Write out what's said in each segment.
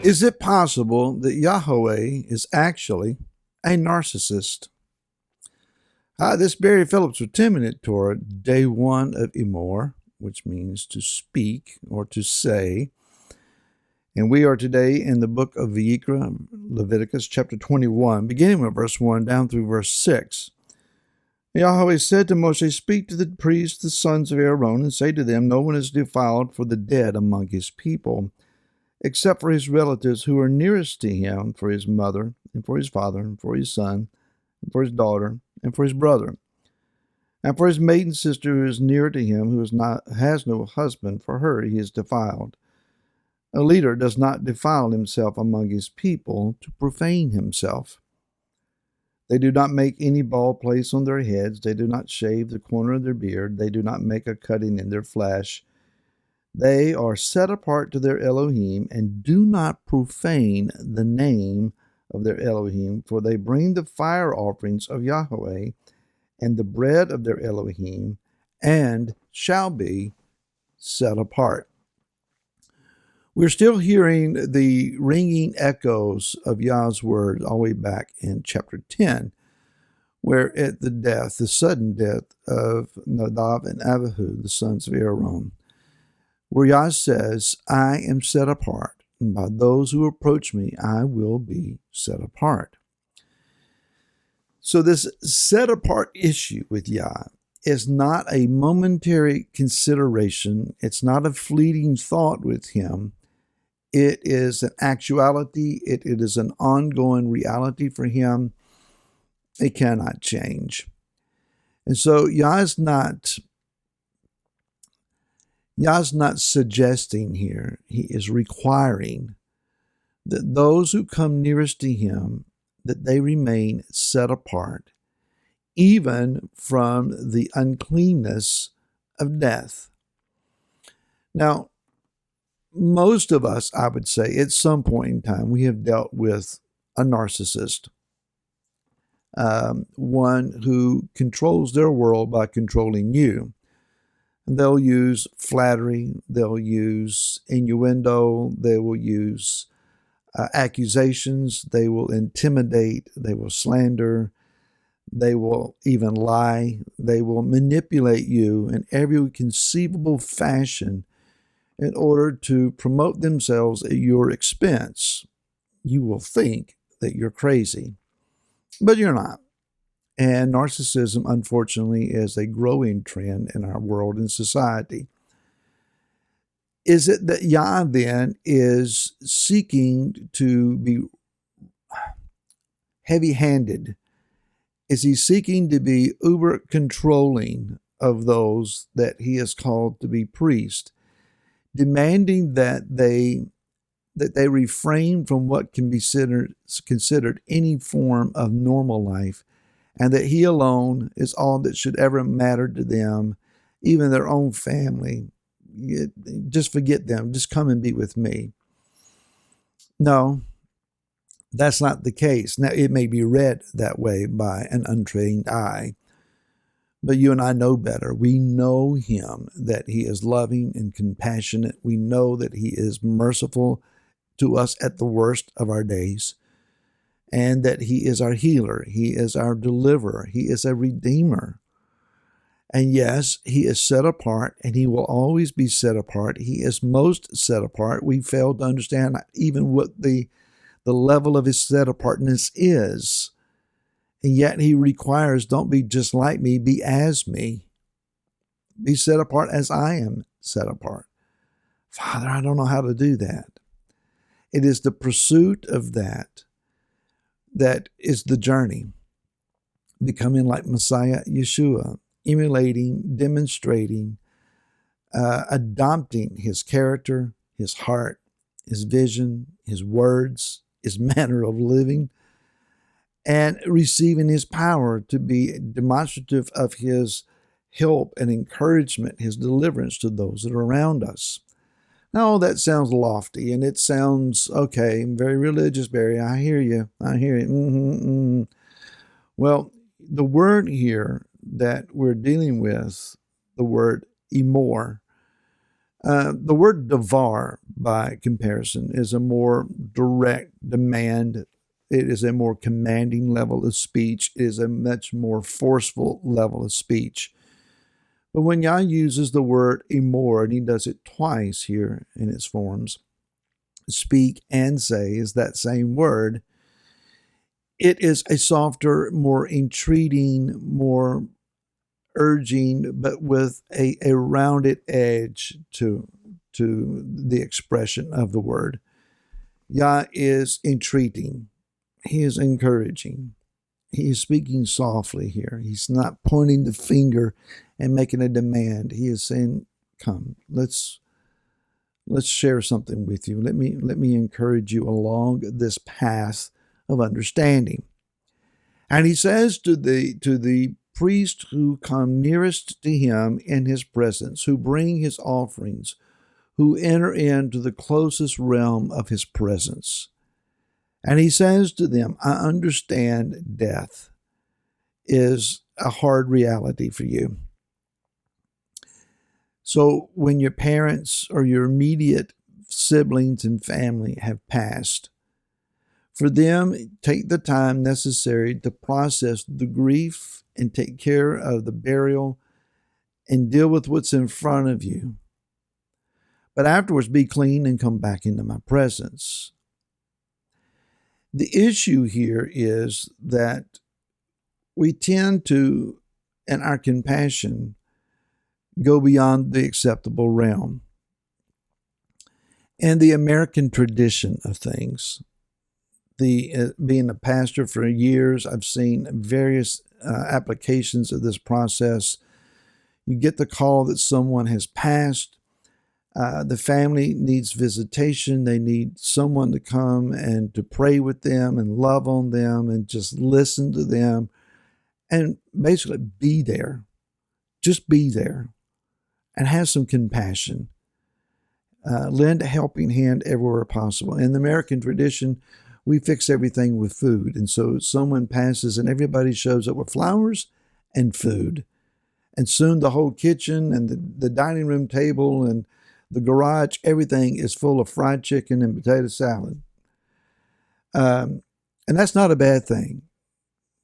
Is it possible that Yahweh is actually a narcissist? Hi, this is Barry Phillips with 10-Minute Torah, day 1 of Emor, which means to speak or to say. And we are today in the book of Vayikra, Leviticus chapter 21, beginning with verse 1 down through verse 6. Yahweh said to Moshe, "Speak to the priests, the sons of Aaron, and say to them, no one is defiled for the dead among his people, except for his relatives who are nearest to him, for his mother, and for his father, and for his son, and for his daughter, and for his brother, and for his maiden sister who is near to him, who has no husband, for her he is defiled. A leader does not defile himself among his people to profane himself. They do not make any bald place on their heads, they do not shave the corner of their beard, they do not make a cutting in their flesh. They are set apart to their Elohim and do not profane the name of their Elohim, for they bring the fire offerings of Yahweh and the bread of their Elohim, and shall be set apart." We're still hearing the ringing echoes of Yah's word all the way back in chapter 10, where at the sudden death of Nadab and Abihu, the sons of Aaron, where Yah says, "I am set apart, and by those who approach me, I will be set apart." So this set apart issue with Yah is not a momentary consideration. It's not a fleeting thought with him. It is an actuality. It is an ongoing reality for him. It cannot change. And so Yah's not suggesting here, he is requiring that those who come nearest to him, that they remain set apart, even from the uncleanness of death. Now, most of us, I would say, at some point in time, we have dealt with a narcissist, one who controls their world by controlling you. They'll use flattery, they'll use innuendo, they will use accusations, they will intimidate, they will slander, they will even lie, they will manipulate you in every conceivable fashion in order to promote themselves at your expense. You will think that you're crazy, but you're not. And narcissism, unfortunately, is a growing trend in our world and society. Is it that Yah then is seeking to be heavy-handed? Is he seeking to be uber controlling of those that he has called to be priests, demanding that they refrain from what can be considered any form of normal life, and that he alone is all that should ever matter to them, even their own family? Just forget them. Just come and be with me. No, that's not the case. Now, it may be read that way by an untrained eye, but you and I know better. We know him, that he is loving and compassionate. We know that he is merciful to us at the worst of our days, and that he is our healer. He is our deliverer. He is a redeemer. And yes, he is set apart, and he will always be set apart. He is most set apart. We fail to understand even what the level of his set apartness is. And yet he requires, don't be just like me, be as me. Be set apart as I am set apart. Father, I don't know how to do that. It is the pursuit of that is the journey. Becoming like Messiah Yeshua, emulating, demonstrating, adopting his character, his heart, his vision, his words, his manner of living, and receiving his power to be demonstrative of his help and encouragement, his deliverance to those that are around us. Now, that sounds lofty, and it sounds, okay, very religious, Barry. I hear you. Well, the word here that we're dealing with, the word Emor, The word devar, by comparison, is a more direct demand. It is a more commanding level of speech. It is a much more forceful level of speech. But when Yah uses the word emor, and he does it twice here in its forms, speak and say is that same word. It is a softer, more entreating, more urging, but with a rounded edge to the expression of the word. Yah is entreating. He is encouraging. He is speaking softly here. He's not pointing the finger and making a demand. He is saying, come, let's share something with you. Let me encourage you along this path of understanding. And he says to the priests who come nearest to him in his presence, who bring his offerings, who enter into the closest realm of his presence. And he says to them, I understand death is a hard reality for you. So when your parents or your immediate siblings and family have passed, for them, take the time necessary to process the grief and take care of the burial and deal with what's in front of you. But afterwards, be clean and come back into my presence. The issue here is that we tend to, in our compassion, go beyond the acceptable realm. And the American tradition of things, being a pastor for years, I've seen various applications of this process. You get the call that someone has passed. The family needs visitation. They need someone to come and to pray with them and love on them and just listen to them and basically be there. Just be there and have some compassion. Lend a helping hand everywhere possible. In the American tradition, we fix everything with food. And so someone passes and everybody shows up with flowers and food. And soon the whole kitchen and the dining room table and the garage, everything is full of fried chicken and potato salad. And that's not a bad thing.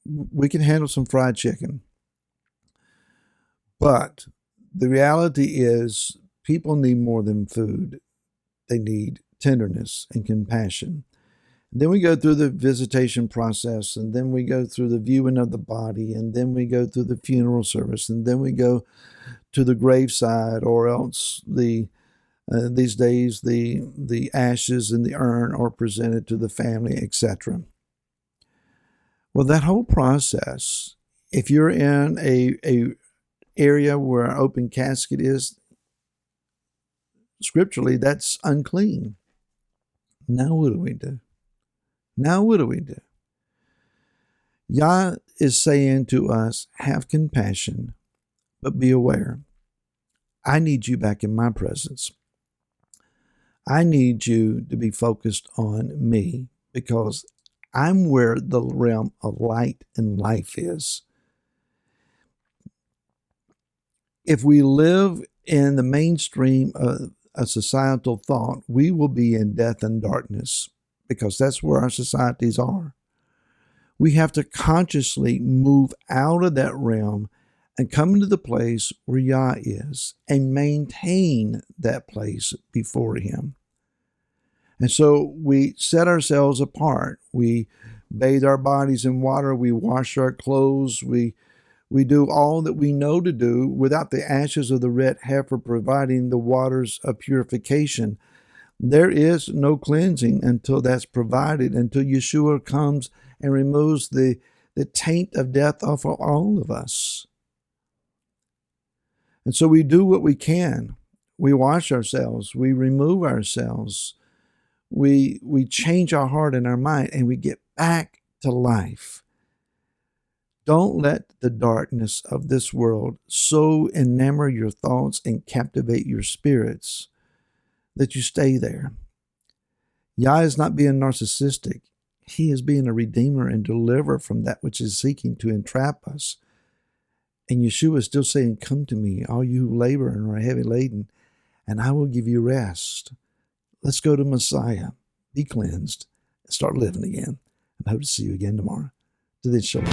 We can handle some fried chicken. But the reality is people need more than food. They need tenderness and compassion. Then we go through the visitation process, and then we go through the viewing of the body, and then we go through the funeral service, and then we go to the graveside, or else these days the ashes in the urn are presented to the family, etc. Well, that whole process, if you're in a area where an open casket is, scripturally, that's unclean. Now what do we do? Now what do we do? Yah is saying to us, have compassion, but be aware. I need you back in my presence. I need you to be focused on me because I'm where the realm of light and life is. If we live in the mainstream of a societal thought, we will be in death and darkness because that's where our societies are. We have to consciously move out of that realm and come into the place where Yah is and maintain that place before him. And so we set ourselves apart. We bathe our bodies in water. We wash our clothes. We do all that we know to do without the ashes of the red heifer providing the waters of purification. There is no cleansing until that's provided, until Yeshua comes and removes the taint of death off of all of us. And so we do what we can. We wash ourselves. We remove ourselves. We change our heart and our mind, and we get back to life. Don't let the darkness of this world so enamor your thoughts and captivate your spirits that you stay there. Yah is not being narcissistic. He is being a redeemer and deliverer from that which is seeking to entrap us. And Yeshua is still saying, come to me, all you who labor and are heavy laden, and I will give you rest. Let's go to Messiah, be cleansed, and start living again. And I hope to see you again tomorrow. To this, shalom.